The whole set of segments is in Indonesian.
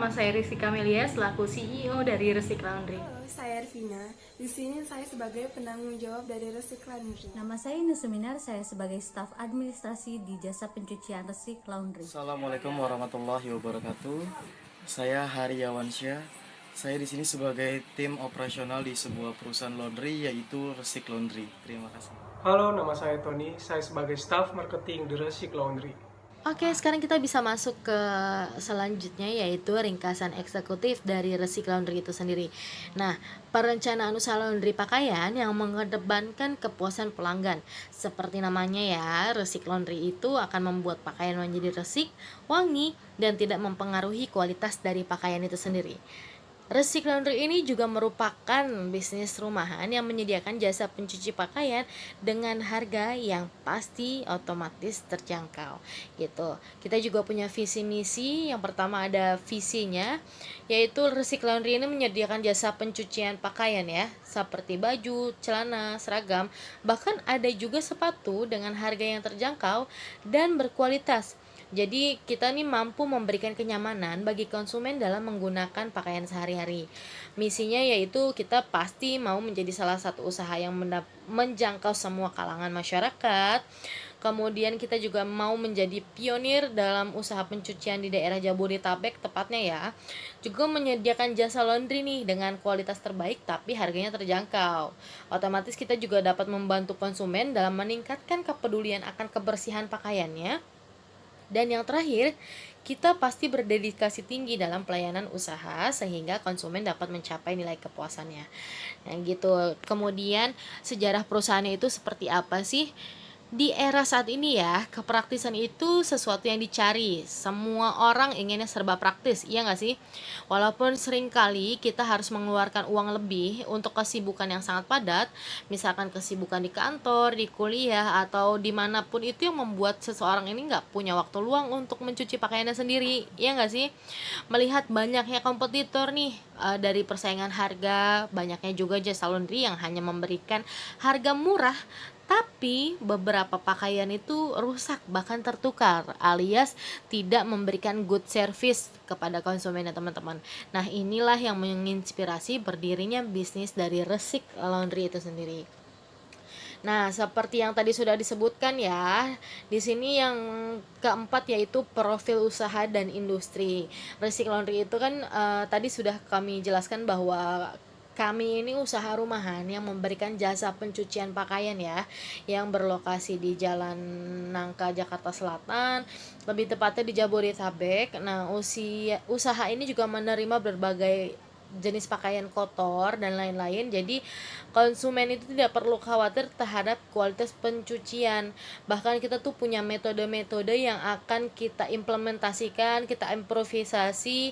Nama saya Rizky Kamelia selaku CEO dari Resik Laundry. Halo, saya Arvina. Di sini saya sebagai penanggung jawab dari Resik Laundry. Nama saya Ines Seminar, saya sebagai staf administrasi di jasa pencucian Resik Laundry. Assalamualaikum warahmatullahi wabarakatuh. Saya Haryawansyah. Saya di sini sebagai tim operasional di sebuah perusahaan laundry yaitu Resik Laundry. Terima kasih. Halo, nama saya Tony. Saya sebagai staf marketing di Resik Laundry. Oke, sekarang kita bisa masuk ke selanjutnya yaitu ringkasan eksekutif dari Resik Laundry itu sendiri. Nah, perencanaan usaha laundry pakaian yang mengedepankan kepuasan pelanggan. Seperti namanya ya, Resik Laundry itu akan membuat pakaian menjadi resik, wangi, dan tidak mempengaruhi kualitas dari pakaian itu sendiri. Resik Laundry ini juga merupakan bisnis rumahan yang menyediakan jasa pencuci pakaian dengan harga yang pasti otomatis terjangkau gitu. Kita juga punya visi misi. Yang pertama ada visinya, yaitu Resik Laundry ini menyediakan jasa pencucian pakaian ya, seperti baju, celana, seragam, bahkan ada juga sepatu dengan harga yang terjangkau dan berkualitas. Jadi kita nih mampu memberikan kenyamanan bagi konsumen dalam menggunakan pakaian sehari-hari. Misinya yaitu kita pasti mau menjadi salah satu usaha yang menjangkau semua kalangan masyarakat. Kemudian kita juga mau menjadi pionir dalam usaha pencucian di daerah Jabodetabek tepatnya ya. Juga menyediakan jasa laundry nih dengan kualitas terbaik tapi harganya terjangkau. Otomatis kita juga dapat membantu konsumen dalam meningkatkan kepedulian akan kebersihan pakaiannya. Dan yang terakhir, kita pasti berdedikasi tinggi dalam pelayanan usaha sehingga konsumen dapat mencapai nilai kepuasannya. Nah, gitu. Kemudian sejarah perusahaannya itu seperti apa sih? Di era saat ini ya, kepraktisan itu sesuatu yang dicari. Semua orang inginnya serba praktis, iya nggak sih? Walaupun seringkali kita harus mengeluarkan uang lebih untuk kesibukan yang sangat padat, misalkan kesibukan di kantor, di kuliah, atau dimanapun itu yang membuat seseorang ini nggak punya waktu luang untuk mencuci pakaiannya sendiri, iya nggak sih? Melihat banyaknya kompetitor nih, dari persaingan harga, banyaknya juga jasa laundry yang hanya memberikan harga murah tapi beberapa pakaian itu rusak bahkan tertukar alias tidak memberikan good service kepada konsumen ya teman-teman. Nah, inilah yang menginspirasi berdirinya bisnis dari Resik Laundry itu sendiri. Nah, seperti yang tadi sudah disebutkan ya, di sini yang keempat yaitu profil usaha dan industri. Resik Laundry itu kan tadi sudah kami jelaskan bahwa kami ini usaha rumahan yang memberikan jasa pencucian pakaian ya, yang berlokasi di Jalan Nangka, Jakarta Selatan, lebih tepatnya di Jabodetabek. Nah, usaha ini juga menerima berbagai jenis pakaian kotor dan lain-lain. Jadi konsumen itu tidak perlu khawatir terhadap kualitas pencucian. Bahkan kita tuh punya metode-metode yang akan kita implementasikan, kita improvisasi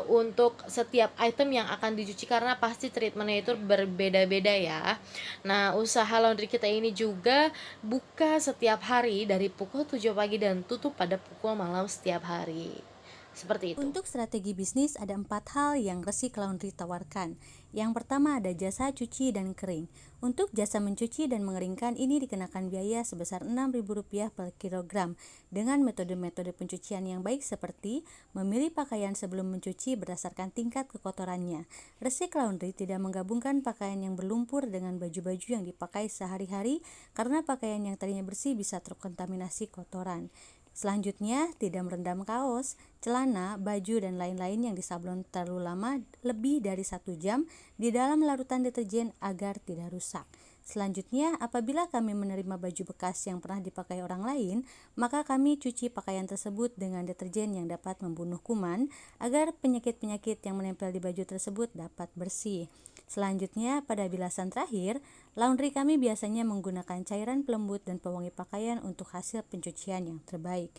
untuk setiap item yang akan dicuci karena pasti treatmentnya itu berbeda-beda ya. Nah, usaha laundry kita ini juga buka setiap hari dari pukul 7 pagi dan tutup pada pukul malam setiap hari. Seperti itu. Untuk strategi bisnis ada 4 hal yang Resik Laundry tawarkan. Yang pertama ada jasa cuci dan kering. Untuk jasa mencuci dan mengeringkan ini dikenakan biaya sebesar Rp6.000 per kilogram dengan metode-metode pencucian yang baik seperti memilih pakaian sebelum mencuci berdasarkan tingkat kekotorannya. Resik Laundry tidak menggabungkan pakaian yang berlumpur dengan baju-baju yang dipakai sehari-hari karena pakaian yang tadinya bersih bisa terkontaminasi kotoran. Selanjutnya, tidak merendam kaos, celana, baju, dan lain-lain yang disablon terlalu lama lebih dari 1 jam di dalam larutan deterjen agar tidak rusak. Selanjutnya, apabila kami menerima baju bekas yang pernah dipakai orang lain, maka kami cuci pakaian tersebut dengan deterjen yang dapat membunuh kuman agar penyakit-penyakit yang menempel di baju tersebut dapat bersih. Selanjutnya, pada bilasan terakhir, laundry kami biasanya menggunakan cairan pelembut dan pewangi pakaian untuk hasil pencucian yang terbaik.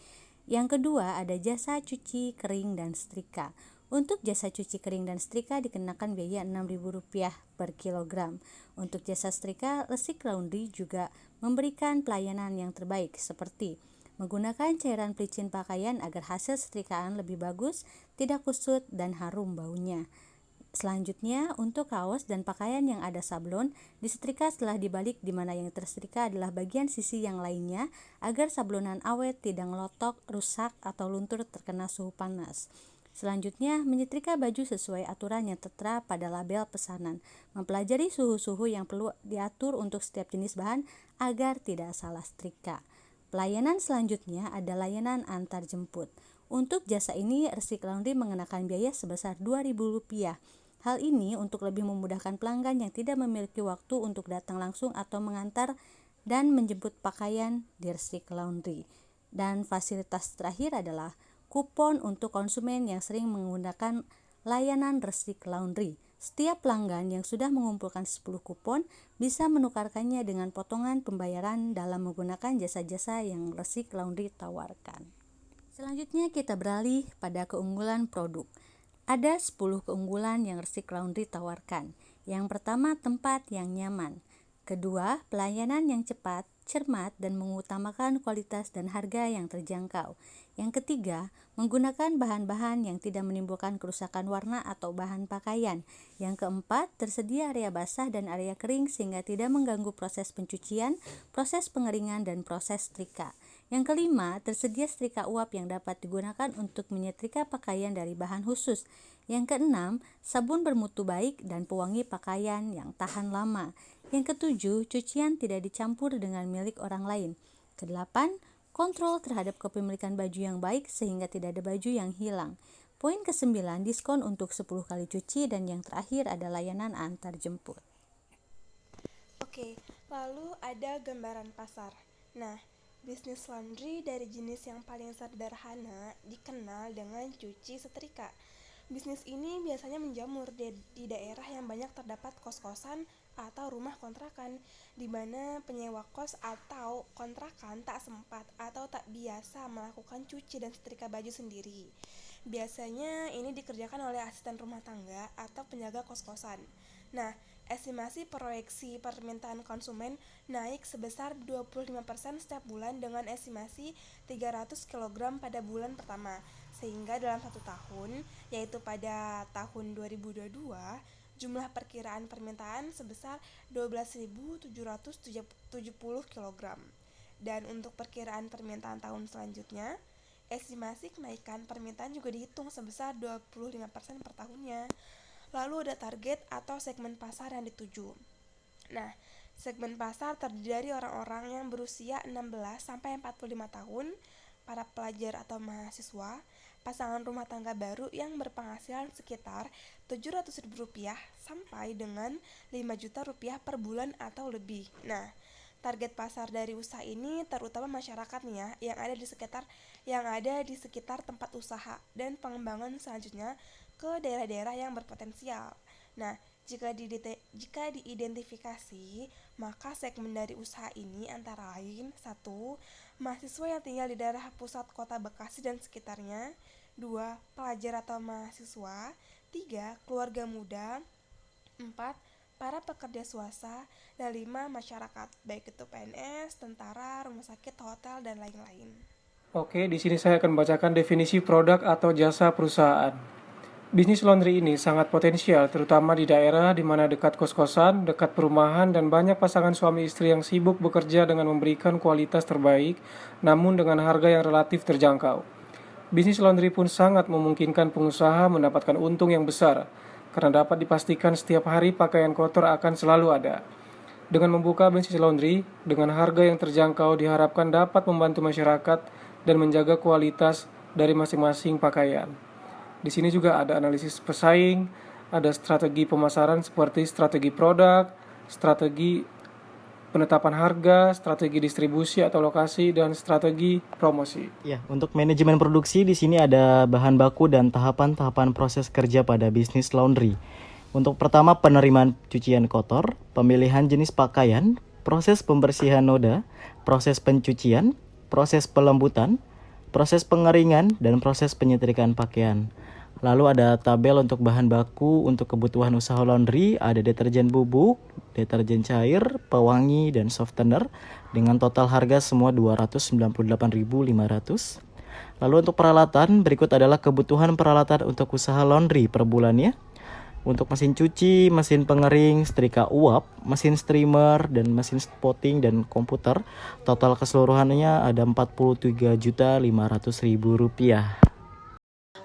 Yang kedua, ada jasa cuci, kering, dan setrika. Untuk jasa cuci kering dan setrika dikenakan biaya Rp6.000 per kilogram. Untuk jasa setrika, Resik Laundry juga memberikan pelayanan yang terbaik seperti menggunakan cairan pelicin pakaian agar hasil setrikaan lebih bagus, tidak kusut, dan harum baunya. Selanjutnya, untuk kaos dan pakaian yang ada sablon, disetrika setelah dibalik di mana yang tersetrika adalah bagian sisi yang lainnya agar sablonan awet, tidak ngelotok, rusak, atau luntur terkena suhu panas. Selanjutnya, menyetrika baju sesuai aturan yang tertera pada label pesanan. Mempelajari suhu-suhu yang perlu diatur untuk setiap jenis bahan agar tidak salah setrika. Pelayanan selanjutnya ada layanan antar jemput. Untuk jasa ini, Resik Laundry mengenakan biaya sebesar Rp2.000. Hal ini untuk lebih memudahkan pelanggan yang tidak memiliki waktu untuk datang langsung atau mengantar dan menjemput pakaian di Resik Laundry. Dan fasilitas terakhir adalah kupon untuk konsumen yang sering menggunakan layanan Resik Laundry. Setiap pelanggan yang sudah mengumpulkan 10 kupon bisa menukarkannya dengan potongan pembayaran dalam menggunakan jasa-jasa yang Resik Laundry tawarkan. Selanjutnya kita beralih pada keunggulan produk. Ada 10 keunggulan yang Resik Laundry tawarkan. Yang pertama, tempat yang nyaman. Kedua, pelayanan yang cepat, cermat, dan mengutamakan kualitas dan harga yang terjangkau. Yang ketiga, menggunakan bahan-bahan yang tidak menimbulkan kerusakan warna atau bahan pakaian. Yang keempat, tersedia area basah dan area kering sehingga tidak mengganggu proses pencucian, proses pengeringan, dan proses setrika. Yang kelima, tersedia setrika uap yang dapat digunakan untuk menyetrika pakaian dari bahan khusus. Yang keenam, sabun bermutu baik dan pewangi pakaian yang tahan lama. Yang ketujuh, cucian tidak dicampur dengan milik orang lain. Kedelapan, kontrol terhadap kepemilikan baju yang baik sehingga tidak ada baju yang hilang. Poin ke-9, diskon untuk 10 kali cuci, dan yang terakhir ada layanan antar jemput. Oke, lalu ada gambaran pasar. Nah, bisnis laundry dari jenis yang paling sederhana dikenal dengan cuci setrika. Bisnis ini biasanya menjamur di daerah yang banyak terdapat kos-kosan atau rumah kontrakan, di mana penyewa kos atau kontrakan tak sempat atau tak biasa melakukan cuci dan setrika baju sendiri. Biasanya ini dikerjakan oleh asisten rumah tangga atau penjaga kos-kosan. Nah, estimasi proyeksi permintaan konsumen naik sebesar 25% setiap bulan dengan estimasi 300 kg pada bulan pertama, sehingga dalam 1 tahun, yaitu pada tahun 2022, jumlah perkiraan permintaan sebesar 12.770 kg. Dan untuk perkiraan permintaan tahun selanjutnya, estimasi kenaikan permintaan juga dihitung sebesar 25% per tahunnya. Lalu ada target atau segmen pasar yang dituju. Nah, segmen pasar terdiri dari orang-orang yang berusia 16-45 tahun, para pelajar atau mahasiswa, pasangan rumah tangga baru yang berpenghasilan sekitar Rp700.000 sampai dengan Rp5.000.000 per bulan atau lebih. Nah, target pasar dari usaha ini terutama masyarakat nih ya, yang ada di sekitar tempat usaha, dan pengembangan selanjutnya ke daerah-daerah yang berpotensial. Nah, jika diidentifikasi, maka segmen dari usaha ini antara lain 1. Mahasiswa yang tinggal di daerah pusat kota Bekasi dan sekitarnya. 2. Pelajar atau mahasiswa. 3. Keluarga muda. 4. Para pekerja swasta. Dan 5. Masyarakat, baik itu PNS, tentara, rumah sakit, hotel, dan lain-lain. Oke, di sini saya akan membacakan definisi produk atau jasa perusahaan. Bisnis laundry ini sangat potensial, terutama di daerah di mana dekat kos-kosan, dekat perumahan, dan banyak pasangan suami istri yang sibuk bekerja dengan memberikan kualitas terbaik, namun dengan harga yang relatif terjangkau. Bisnis laundry pun sangat memungkinkan pengusaha mendapatkan untung yang besar, karena dapat dipastikan setiap hari pakaian kotor akan selalu ada. Dengan membuka bisnis laundry, dengan harga yang terjangkau diharapkan dapat membantu masyarakat dan menjaga kualitas dari masing-masing pakaian. Di sini juga ada analisis pesaing, ada strategi pemasaran seperti strategi produk, strategi penetapan harga, strategi distribusi atau lokasi, dan strategi promosi. Ya, untuk manajemen produksi di sini ada bahan baku dan tahapan-tahapan proses kerja pada bisnis laundry. Untuk pertama, penerimaan cucian kotor, pemilihan jenis pakaian, proses pembersihan noda, proses pencucian, proses pelembutan, proses pengeringan, dan proses penyetrikaan pakaian. Lalu ada tabel untuk bahan baku untuk kebutuhan usaha laundry, ada deterjen bubuk, deterjen cair, pewangi, dan softener dengan total harga semua Rp298.500. Lalu untuk peralatan, berikut adalah kebutuhan peralatan untuk usaha laundry per bulannya. Untuk mesin cuci, mesin pengering, setrika uap, mesin steamer, dan mesin spotting dan komputer, total keseluruhannya ada Rp43.500.000.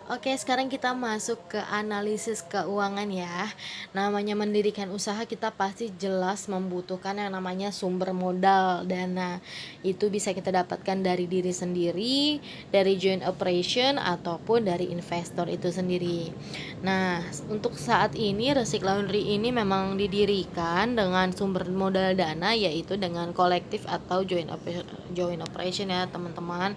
Oke, sekarang kita masuk ke analisis keuangan ya. Namanya mendirikan usaha kita pasti jelas membutuhkan yang namanya sumber modal dana. Itu bisa kita dapatkan dari diri sendiri, dari joint operation ataupun dari investor itu sendiri. Nah, untuk saat ini Resik Laundry ini memang didirikan dengan sumber modal dana yaitu dengan kolektif atau joint operation ya, teman-teman.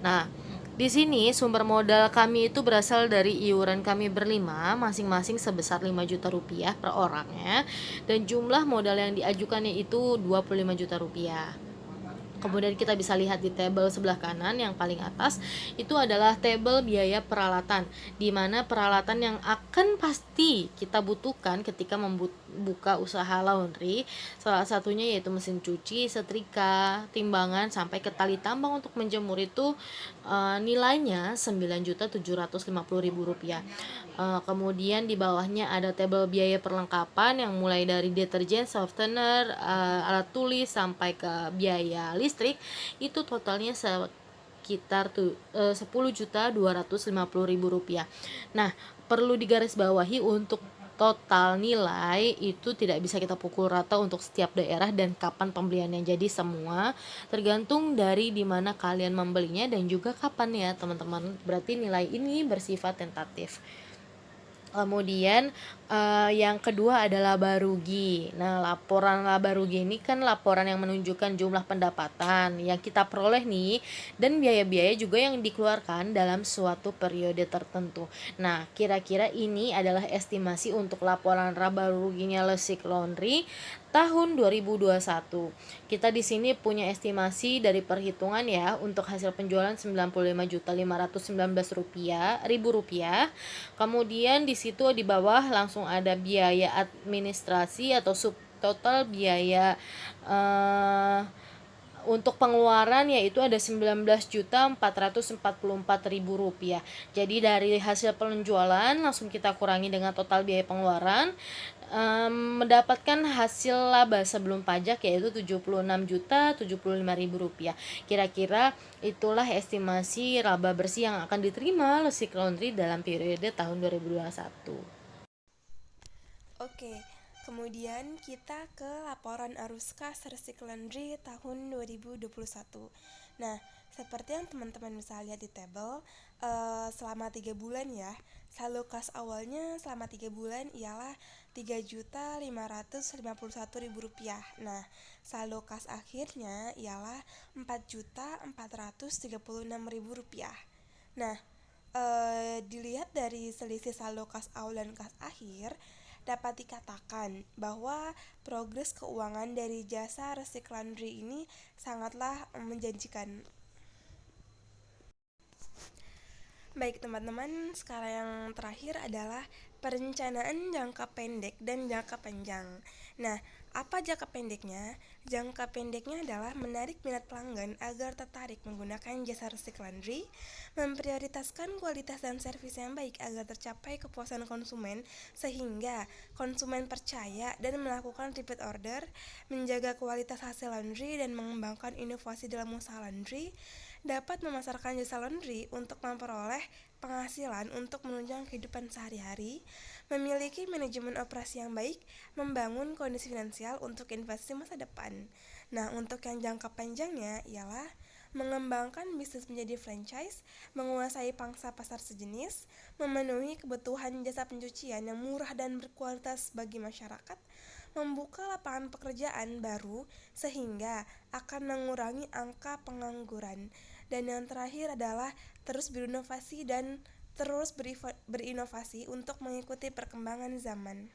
Nah, di sini sumber modal kami itu berasal dari iuran kami berlima, masing-masing sebesar 5 juta rupiah per orangnya, dan jumlah modal yang diajukannya itu 25 juta rupiah. Kemudian kita bisa lihat di tabel sebelah kanan yang paling atas itu adalah tabel biaya peralatan, di mana peralatan yang akan pasti kita butuhkan ketika membuka usaha laundry, salah satunya yaitu mesin cuci, setrika, timbangan sampai ke tali tambang untuk menjemur itu nilainya Rp9.750.000. Kemudian di bawahnya ada tabel biaya perlengkapan yang mulai dari deterjen, softener, alat tulis sampai ke biaya listrik itu totalnya sekitar Rp10.250.000. Nah, perlu digarisbawahi untuk total nilai itu tidak bisa kita pukul rata untuk setiap daerah dan kapan pembeliannya. Jadi semua tergantung dari di mana kalian membelinya dan juga kapan ya, teman-teman. Berarti nilai ini bersifat tentatif. Kemudian yang kedua adalah laba rugi. Nah, laporan laba rugi ini kan laporan yang menunjukkan jumlah pendapatan yang kita peroleh nih dan biaya-biaya juga yang dikeluarkan dalam suatu periode tertentu. Nah, kira-kira ini adalah estimasi untuk laporan laba ruginya Resik Laundry tahun 2021. Kita di sini punya estimasi dari perhitungan ya untuk hasil penjualan Rp95.519.000. Kemudian di situ di bawah langsung ada biaya administrasi atau subtotal biaya untuk pengeluaran yaitu ada Rp19.444.000. Jadi dari hasil penjualan langsung kita kurangi dengan total biaya pengeluaran, mendapatkan hasil laba sebelum pajak yaitu Rp76.075.000. Kira-kira itulah estimasi laba bersih yang akan diterima Resik Laundry dalam periode tahun 2021. Oke, kemudian kita ke laporan arus kas Resik Laundry tahun 2021. Nah, seperti yang teman-teman bisa lihat di tabel, selama 3 bulan ya, saldo kas awalnya selama 3 bulan ialah Rp3.551.000. Nah, saldo kas akhirnya ialah Rp4.436.000. Nah, dilihat dari selisih saldo kas awal dan kas akhir, dapat dikatakan bahwa progres keuangan dari jasa Resik Laundry ini sangatlah menjanjikan. Baik teman-teman, sekarang yang terakhir adalah perencanaan jangka pendek dan jangka panjang. Nah, apa jangka pendeknya? Jangka pendeknya adalah menarik minat pelanggan agar tertarik menggunakan jasa Resik Laundry, memprioritaskan kualitas dan servis yang baik agar tercapai kepuasan konsumen sehingga konsumen percaya dan melakukan repeat order, menjaga kualitas hasil laundry dan mengembangkan inovasi dalam usaha laundry, dapat memasarkan jasa laundry untuk memperoleh penghasilan untuk menunjang kehidupan sehari-hari, memiliki manajemen operasi yang baik, membangun kondisi finansial untuk investasi masa depan. Nah, untuk yang jangka panjangnya ialah mengembangkan bisnis menjadi franchise, menguasai pangsa pasar sejenis, memenuhi kebutuhan jasa pencucian yang murah dan berkualitas bagi masyarakat, membuka lapangan pekerjaan baru sehingga akan mengurangi angka pengangguran. Dan yang terakhir adalah terus berinovasi dan terus berinovasi untuk mengikuti perkembangan zaman.